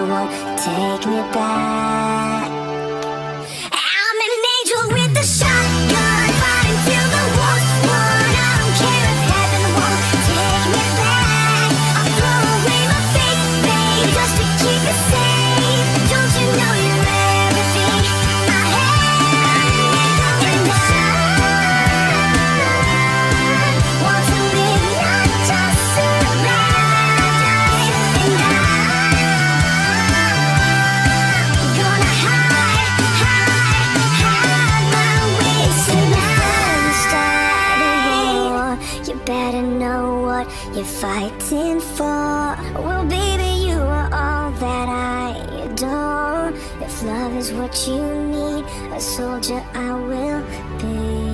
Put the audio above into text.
won't take me back. I'm an angel with a shotgun, fighting till the war's won. I don't care if heaven won't take me back. I'll throw away my faith, babe, just to keep it safe. Don't you know you're everything I have? And I want to live, not just survive. And I'm gonna hide my way to the war. You better know what you're fighting for. Well, baby, you are all that I adore. If love is what you need, a soldier I will be.